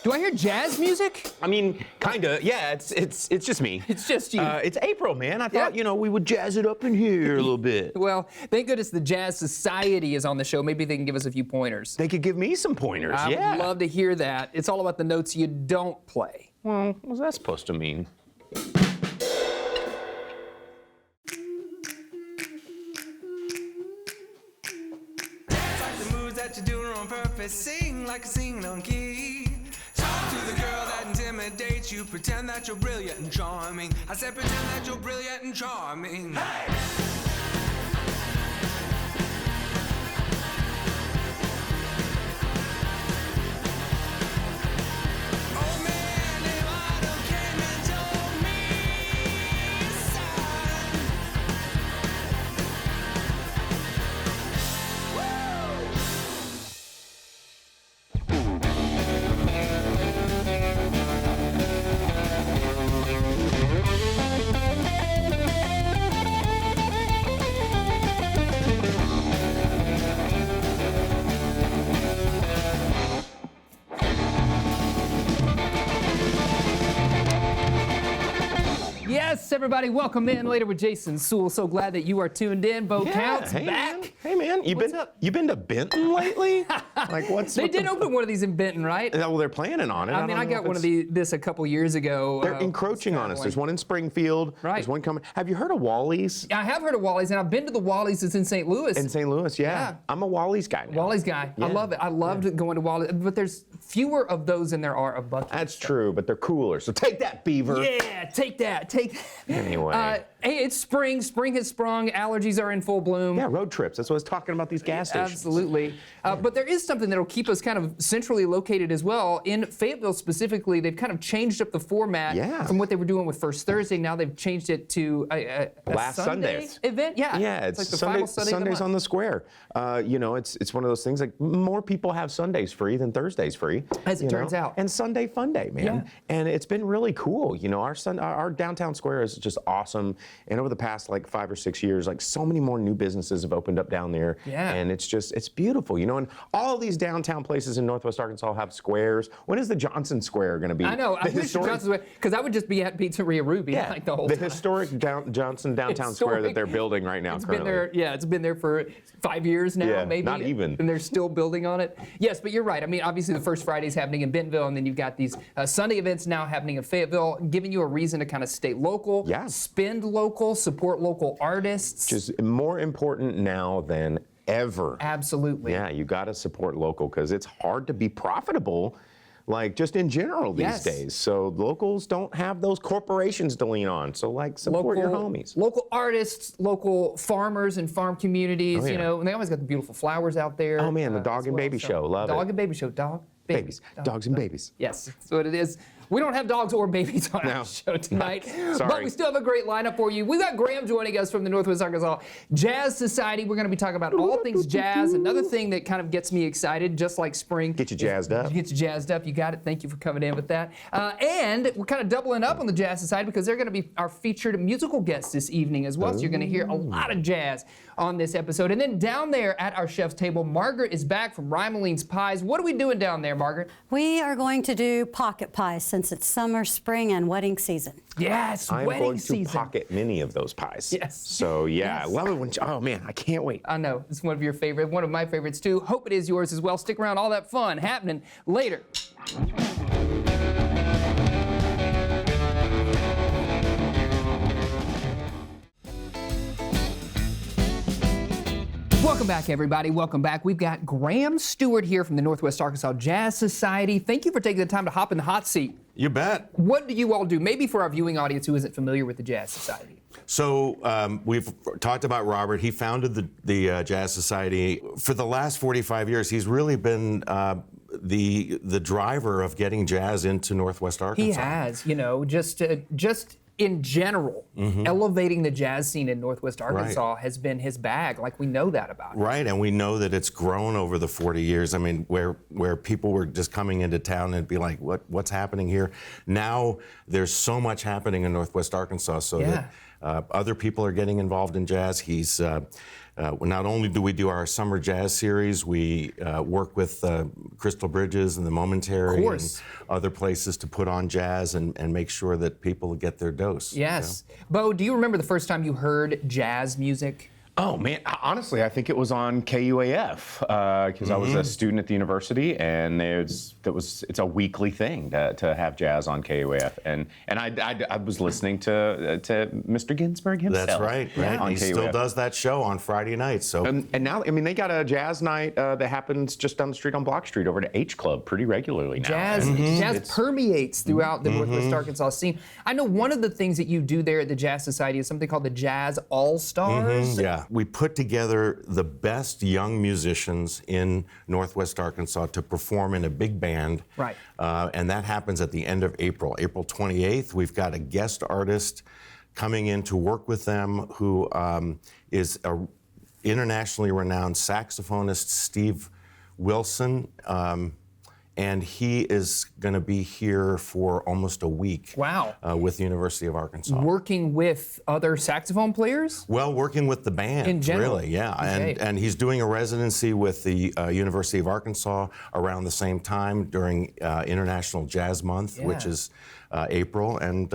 Do I hear jazz music? I mean, kinda. Yeah, it's just me. It's just you. It's April, man. I thought, Yeah. we would jazz it up in here a little bit. Well, thank goodness the Jazz Society is on the show. Maybe they can give us a few pointers. They could give me some pointers, I yeah. would love to hear that. It's all about the notes you don't play. Well, what's that supposed to mean? Like the moves that you're doing on purpose, sing like a singing on key. Talk to the girl that intimidates you, pretend that you're brilliant and charming. I said pretend that you're brilliant and charming. Hey! Yes, everybody, welcome in Later with Jason Suel. So glad that you are tuned in. Bo Counts hey, back. Man. Hey, man. What's up? You been to Benton lately? Like, what's They did open one of these in Benton, right? Well, they're planning on it. I mean, I got one of this a couple years ago. They're encroaching on us. There's one in Springfield. Right. There's one coming. Have you heard of Wally's? I have heard of Wally's, and I've been to the Wally's that's in St. Louis. In St. Louis, yeah. Yeah. I'm a Wally's guy now. Wally's guy. Yeah. I love it. I loved going to Wally's, but there's fewer of those than there are of Buc-ee's. That's true, but they're cooler. So take that, Beaver. Yeah, take that. Take that. Anyway. Hey, it's spring. Spring has sprung. Allergies are in full bloom. Yeah, road trips. That's what I was talking about, these gas stations. Absolutely. But there is something that'll keep us kind of centrally located as well. In Fayetteville specifically, they've kind of changed up the format from what they were doing with First Thursday. Now they've changed it to a Last Sunday Sundays. event. Yeah, Yeah, it's like the Sunday, final Sunday of the Sundays month. on the square. It's one of those things like more people have Sundays free than Thursdays free. As it turns out. And Sunday Fun Day, man. Yeah. And it's been really cool. Our downtown square is just awesome. And over the past like 5 or 6 years, like so many more new businesses have opened up down there. Yeah. And it's beautiful, and all these downtown places in Northwest Arkansas have squares. When is the Johnson Square going to be? I know. I wish Johnson, because I would just be at Pizzeria Ruby like the whole time. Historic Johnson Downtown Square that they're building right now. It's currently. been there. Yeah, it's been there for 5 years now, Yeah, maybe. not even. And they're still building on it. Yes, but you're right. I mean, obviously the first Friday's happening in Bentonville, and then you've got these Sunday events now happening in Fayetteville, giving you a reason to kind of stay local, spend local, support local artists. Which is more important now than ever. Absolutely. Yeah, you got to support local because it's hard to be profitable, like just in general these days. So locals don't have those corporations to lean on. So support your homies. Local artists, local farmers and farm communities, and they always got the beautiful flowers out there. Oh man, the Dog and Baby Show, love it. Dog and Baby Show, babies. Dogs and babies. Yes, that's what it is. We don't have dogs or babies on our show tonight, but we still have a great lineup for you. We've got Graham joining us from the Northwest Arkansas Jazz Society. We're going to be talking about all things jazz. Another thing that kind of gets me excited, just like spring. Get you jazzed up. Get you jazzed up. You got it. Thank you for coming in with that. And we're kind of doubling up on the Jazz Society because they're going to be our featured musical guests this evening as well. So you're going to hear a lot of jazz on this episode. And then down there at our chef's table, Margaret is back from Rymaline's Pies. What are we doing down there, Margaret? We are going to do pocket pies since it's summer, spring, and wedding season. Yes, I'm wedding going season. to pocket many of those pies. Yes. So yeah, I love it when, oh man, I can't wait. I know, it's one of your favorite, one of my favorites too. Hope it is yours as well. Stick around, all that fun happening later. Welcome back, everybody. Welcome back. We've got Graham Stewart here from the Northwest Arkansas Jazz Society. Thank you for taking the time to hop in the hot seat. You bet. What do you all do? Maybe for our viewing audience who isn't familiar with the Jazz Society. So we've talked about Robert. He founded the Jazz Society. For the last 45 years, he's really been the driver of getting jazz into Northwest Arkansas. He has, just in general, elevating the jazz scene in Northwest Arkansas has been his bag. Like, we know that about him. Right, and we know that it's grown over the 40 years. I mean, where people were just coming into town and be like, what's happening here? Now there's so much happening in Northwest Arkansas, so that other people are getting involved in jazz. He's not only do we do our summer jazz series, we work with Crystal Bridges and the Momentary and course. other places to put on jazz and make sure that people get their dose. Yes. Bo, do you remember the first time you heard jazz music? Oh man, honestly, I think it was on KUAF because I was a student at the university, and it's a weekly thing to have jazz on KUAF, and I was listening to Mr. Ginsberg himself. That's right. On He still KUAF. does that show on Friday nights. So And now, I mean, they got a jazz night that happens just down the street on Block Street over to H Club pretty regularly now. Jazz permeates throughout the Northwest Arkansas scene. I know one of the things that you do there at the Jazz Society is something called the Jazz All-Stars. yeah, we put together the best young musicians in Northwest Arkansas to perform in a big band. Right. And that happens at the end of April. April 28th, we've got a guest artist coming in to work with them who is a internationally renowned saxophonist, Steve Wilson. And he is going to be here for almost a week. Wow. With the University of Arkansas. Working with other saxophone players? Well, working with the band, In general? really, yeah. Okay. And he's doing a residency with the University of Arkansas around the same time during International Jazz Month, which Yeah. is April, and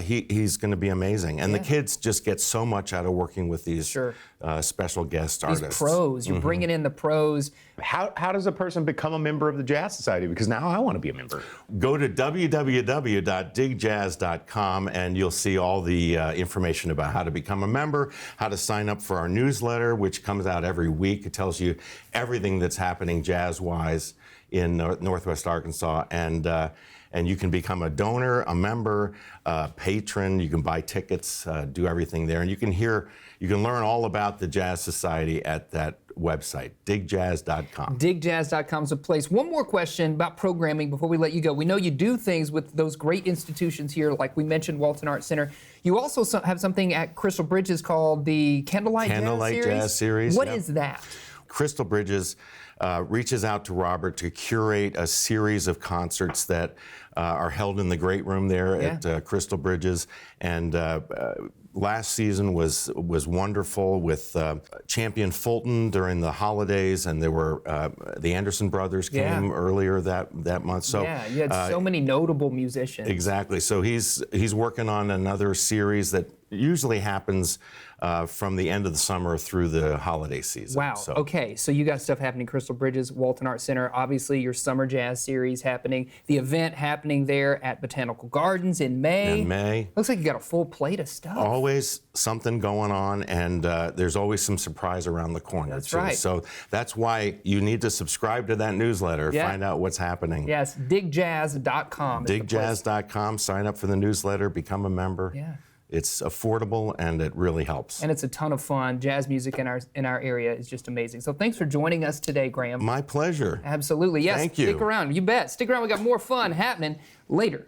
he's going to be amazing. And the kids just get so much out of working with these Sure. Special guest These artists. pros. You're bringing in the pros. How does a person become a member of the Jazz Society? Because now I want to be a member. Go to www.digjazz.com and you'll see all the information about how to become a member, how to sign up for our newsletter, which comes out every week. It tells you everything that's happening jazz-wise in Northwest Arkansas, and you can become a donor, a member, a patron. You can buy tickets, do everything there, and you can learn all about the Jazz Society at that website, digjazz.com. Digjazz.com is a place. One more question about programming before we let you go. We know you do things with those great institutions here, like we mentioned, Walton Arts Center. You also have something at Crystal Bridges called the Candlelight Jazz Series. What Yep. is that? Crystal Bridges reaches out to Robert to curate a series of concerts that are held in the great room there at Crystal Bridges. And last season was wonderful with Champion Fulton during the holidays, and there were the Anderson brothers came earlier that month. So Yeah, you had so many notable musicians. exactly. So he's working on another series that usually happens from the end of the summer through the holiday season. Wow. So. Okay, so you got stuff happening, Crystal Bridges, Walton Arts Center. Obviously, your summer jazz series happening. The event happening there at Botanical Gardens in May. In May. Looks like you got a full plate of stuff. Always something going on, and there's always some surprise around the corner. That's too. right. So that's why you need to subscribe to that newsletter. Yeah. Find out what's happening. Yes, digjazz.com. is the place. Digjazz.com. Sign up for the newsletter. Become a member. Yeah. It's affordable and it really helps. And it's a ton of fun. Jazz music in our area is just amazing. So thanks for joining us today, Graham. My pleasure. Absolutely. Yes. Thank you. Stick around. You bet. Stick around. We got more fun happening later.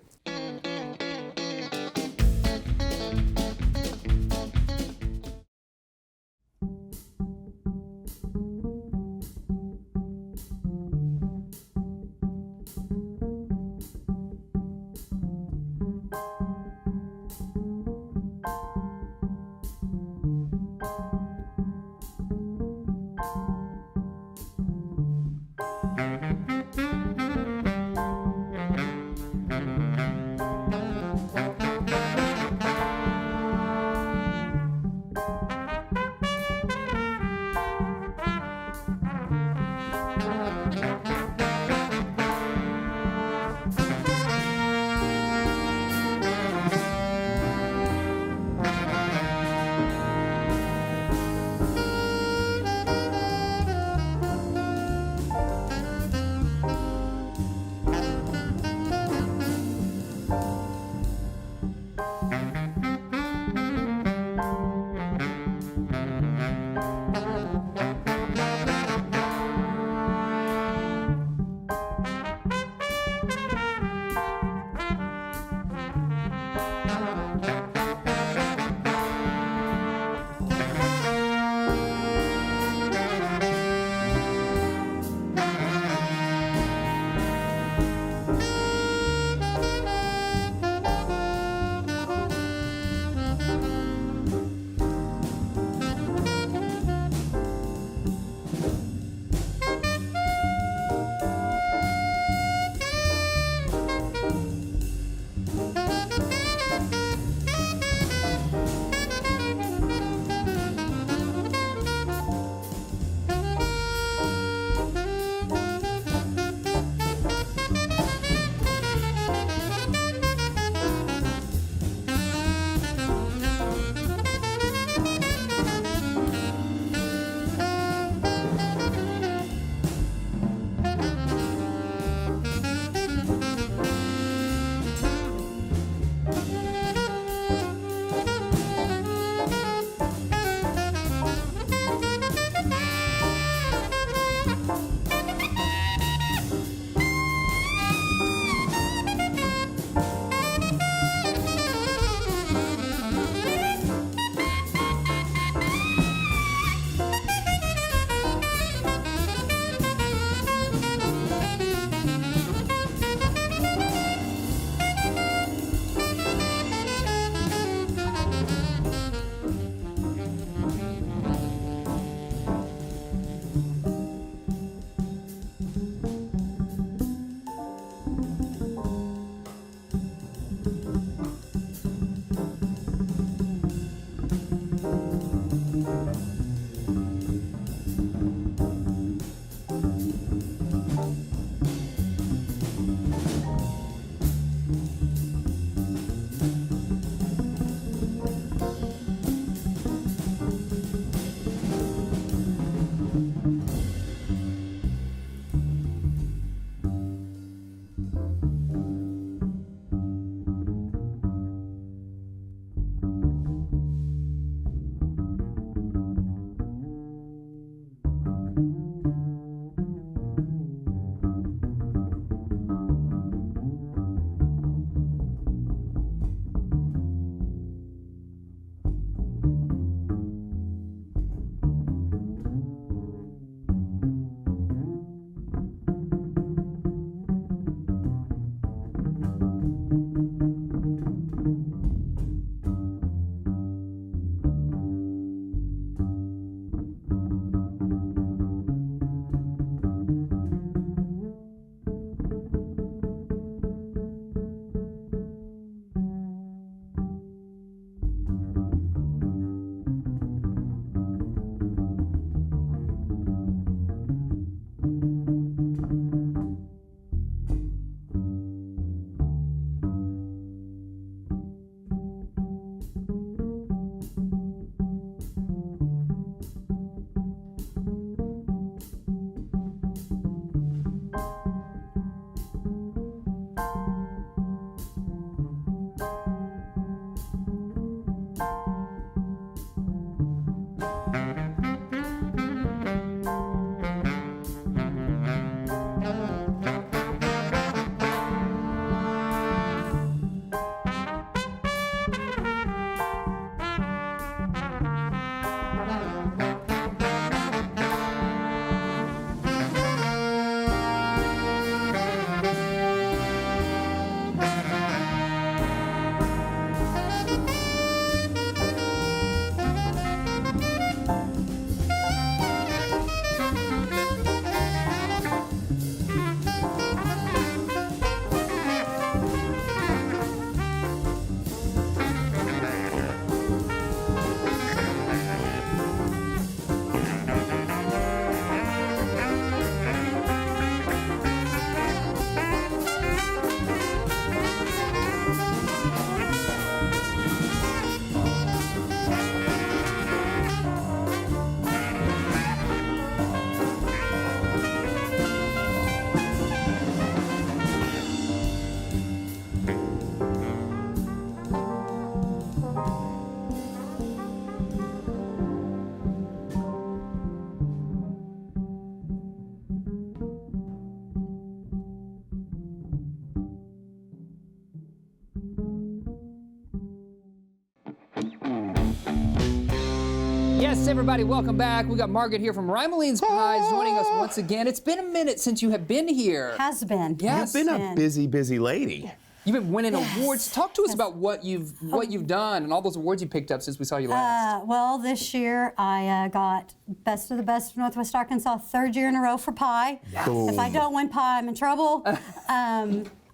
Yes, everybody, welcome back. We got Margaret here from Rymeline's Pies joining us once again. It's been a minute since you have been here. Has been. Yes. You've been a busy, busy lady. You've been winning awards. Talk to us about what you've done and all those awards you picked up since we saw you last. Well, this year I got Best of the Best of Northwest Arkansas, third year in a row for pie. Yes. If I don't win pie, I'm in trouble.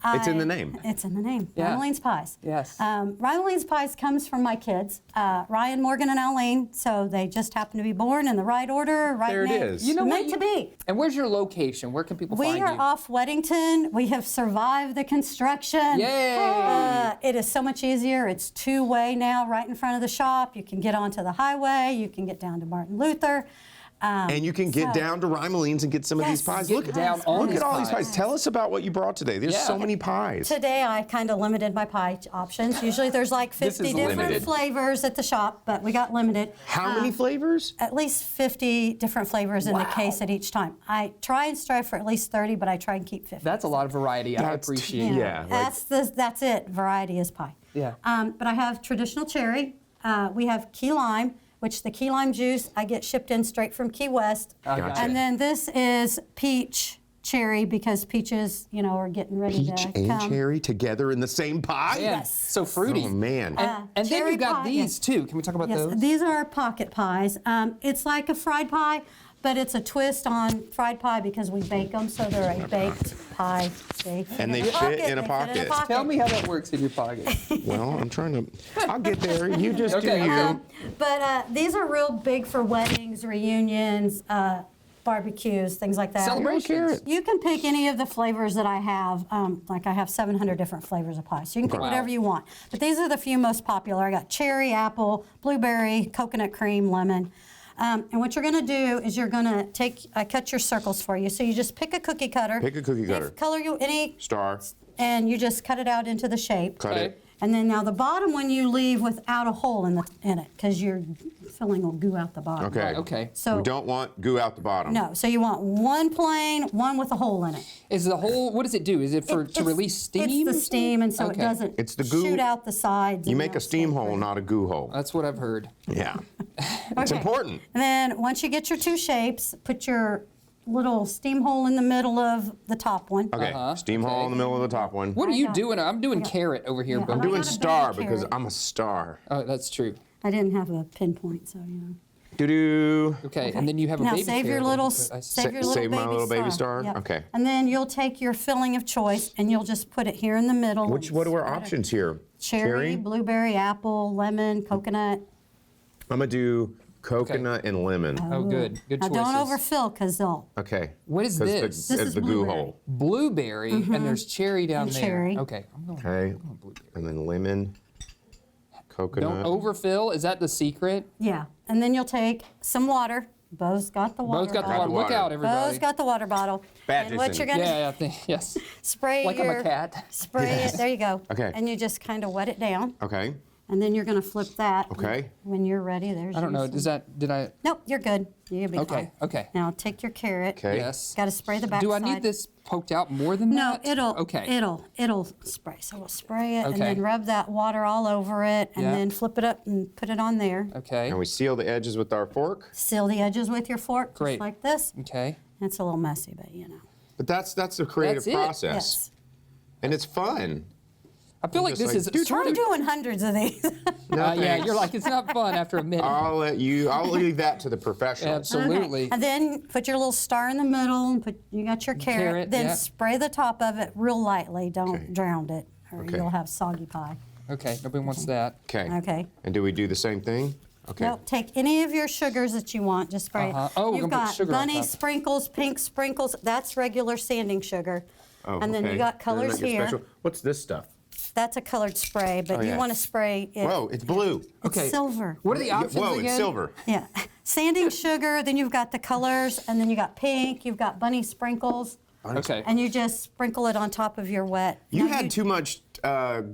It's in the name. It's in the name. Yeah. Rymeline's Pies. Yes. Rymeline's Pies comes from my kids, Ryan, Morgan, and Aline. So they just happen to be born in the right order, right There it name. is. You know meant what? to be. And where's your location? Where can people We find you? are off Weddington. We have survived the construction. Yay! It is so much easier. It's two-way now, right in front of the shop. You can get onto the highway. You can get down to Martin Luther. And you can get down to Rymeline's and get some of these Yes. pies. Get Look down on look these at all these pies. pies. Tell us about what you brought today. There's Yeah. so many pies. Today I kind of limited my pie options. Usually there's like This 50 is different limited. flavors at the shop, but we got limited. How many flavors? At least 50 different flavors in the case at each time. I try and strive for at least 30, but I try and keep 50. That's a lot of variety. I That's- appreciate it. Yeah, like- That's it. Variety is pie. Yeah. But I have traditional cherry. We have key lime, which the key lime juice I get shipped in straight from Key West. Gotcha. And then this is peach cherry because peaches, are getting ready Peach to and come. cherry together in the same pie? Man, Yes. so fruity. Oh, man. And then cherry you've got pie, these yes. too. Can we talk about Yes, those? these are pocket pies. It's like a fried pie, but it's a twist on fried pie because we bake them, so they're a baked pie. See? And they In a fit in a they pocket. Tell me how that works in your pocket. Well, I'm trying to. I'll get there. You just Okay, do you. okay. But these are real big for weddings, reunions, barbecues, things like that. Celebrations. You can pick any of the flavors that I have. Like I have 700 different flavors of pie, so you can pick Wow. whatever you want. But these are the few most popular. I got cherry, apple, blueberry, coconut cream, lemon. And what you're going to do is you're going to I cut your circles for you. So you just pick a cookie cutter. Pick a cookie cutter. Color you any, Star. and you just cut it out into the shape. Cut Okay. it. And then now the bottom one you leave without a hole in it, because your filling will goo out the bottom. Okay. Right, okay. So We don't want goo out the bottom. no, so you want one plain, one with a hole in it. Is the whole, what does it do? Is it to It's- release steam? It's the steam, and so Okay. it doesn't It's the goo- shoot out the sides. You and make a they'll steam stay hole, pretty. not a goo hole. That's what I've heard. Yeah. It's Okay. important. And then once you get your two shapes, put your little steam hole in the middle of the top one. Okay. Steam hole in the middle of the top one. What are I you got- doing? I'm doing carrot over here, Yeah, Bo. I I'm doing got a star bag because carrot. I'm a star. Oh, that's true. I didn't have a pinpoint, so you know. Doo-doo. Okay, and then you have a Now baby save your carrot. little, I save see. your little Save baby my little baby star? Yep. Okay. And then you'll take your filling of choice and you'll just put it here in the middle. What are our options here? Cherry, blueberry, apple, lemon, coconut. I'm going to do coconut and lemon. Oh, good. Good Now choices. don't overfill because they'll. Okay. What is 'Cause this? This it's is the goo blueberry. hole. Blueberry, and there's cherry down And there. cherry. Okay, I'm going Okay. blueberry. And then lemon, coconut. Don't overfill. Is that the secret? Yeah. And then you'll take some water. Bo's got the water Bo's got the bottle. water. Look water. out, everybody. Bo's got the water bottle. Bad And what Jason. you're gonna Yeah, I think, yes. spray Like your I'm a cat. spray it. There you go. Okay. And you just kind of wet it down, Okay. and then you're gonna flip that. Okay. When you're ready, there's. I don't know. your- Does that, did I? Nope, you're good. You'll be Okay, fine. okay. Now take your carrot. Okay. Yes. Got to spray the back Do I side. need this poked out more than No, that? it'll. Okay. It'll spray. So we'll spray it and Okay. then rub that water all over it, and Yeah. then flip it up and put it on there. Okay. And we seal the edges with our fork. Seal the edges with your fork, Great. just like this. Okay. It's a little messy, but you know. But that's a creative That's it. process. Yes. And it's fun. I feel like just this like, is dude, sort I'm of. doing hundreds of these. No, Yeah, thanks. you're like, it's not fun after a minute. I'll leave that to the professionals. Absolutely. And then put your little star in the middle, and you got your carrot. Carrot, then yeah. spray the top of it real lightly. Don't Okay. drown it, or Okay. you'll have soggy pie. Okay, nobody wants that. Okay. Okay. And do we do the same thing? Okay. Nope, take any of your sugars that you want, just spray Uh-huh. it. Oh, we're You've gonna put got sugar on bunny top. sprinkles, pink sprinkles. That's regular sanding sugar. Oh, and then okay. you got Doesn't colors that get here. special? What's this stuff? That's a colored spray, but Oh, you yeah. want to spray it. Whoa, it's blue. It's Okay. silver. What are the options Whoa, again? it's silver. Yeah. Sanding sugar, then you've got the colors, and then you got pink, you've got bunny sprinkles, Okay. and you just sprinkle it on top of your wet. You Now had too much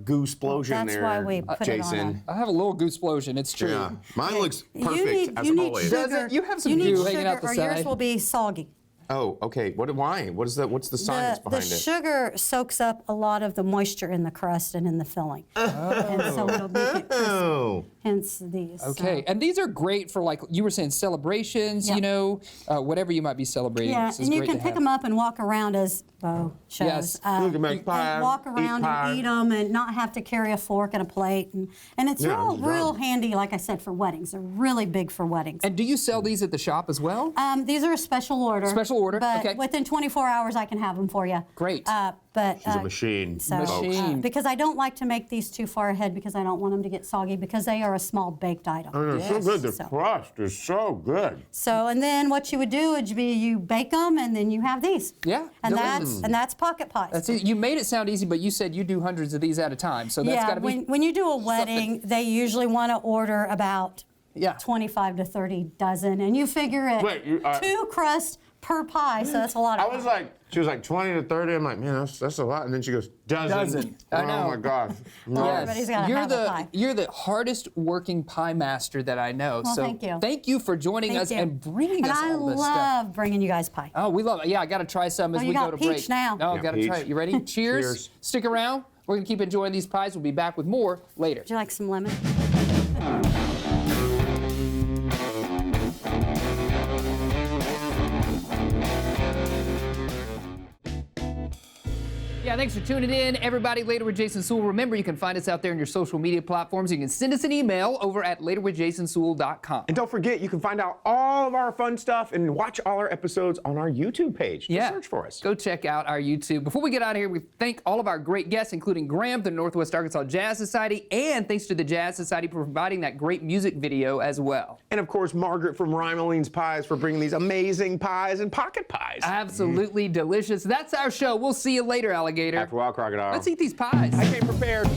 goo explosion That's there, why we put it on Jason. I have a little goose explosion. It's true. Yeah. Mine looks perfect as you need always. Does sugar. it? You have some need goo hanging sugar out the or yours side. will be soggy. Oh, okay. Why? What is that? What's the science The behind it? sugar soaks up a lot of the moisture in the crust and in the filling. And so it'll make it crispy. Oh. Hence these. Okay, and these are great for, like you were saying, celebrations. Yep. You know, whatever you might be celebrating. Yeah, This is and you great can to pick have. them up and walk around as Bo shows. Yes. You can make pie, and walk eat around pie. and eat them and not have to carry a fork and a plate. And it's Yeah, real, it's real fun. handy, like I said, for weddings. They're really big for weddings. And do you sell these at the shop as well? These are a special order. Special order, But okay. within 24 hours, I can have them for you. Great. But She's a machine. So, Machine. because I don't like to make these too far ahead because I don't want them to get soggy because they are a small baked item. They're so Yes. good. The So- crust is so good. So, and then what you would do would be you bake them and then you have these. Yeah, And delicious. that's pocket pies. That's it. You made it sound easy, but you said you do hundreds of these at a time, so that's yeah, got to be. when you do a wedding, they usually want to order about Yeah. 25 to 30 dozen, and you figure it Wait, 2 crusts per pie, so that's a lot of I was like, she was like 20 to 30. I'm like, man, that's a lot. And then she goes, dozen. Dozen. I know. Oh my gosh. No. Everybody's gotta you're have a the pie. you're the hardest working pie master that I know. Well, so thank you. for joining Thank us you. and bringing and us I all this love stuff. bringing you guys pie. Oh, we love it. Yeah, I got to try some as Oh, we you go got to peach break. now. No, Yeah, got to try peach. it. You ready? Cheers. Cheers. Stick around. We're gonna keep enjoying these pies. We'll be back with more later. Would you like some lemon? Yeah, thanks for tuning in, everybody. Later with Jason Suel. Remember, you can find us out there on your social media platforms. You can send us an email over at laterwithjasonsuel.com. And don't forget, you can find out all of our fun stuff and watch all our episodes on our YouTube page. Just search for us. Go check out our YouTube. Before we get out of here, we thank all of our great guests, including Graham, the Northwest Arkansas Jazz Society, and thanks to the Jazz Society for providing that great music video as well. And of course, Margaret from Rymaline's Pies for bringing these amazing pies and pocket pies. Absolutely delicious. That's our show. We'll see you later, alligator. After a while, crocodile. Let's eat these pies. I came prepared.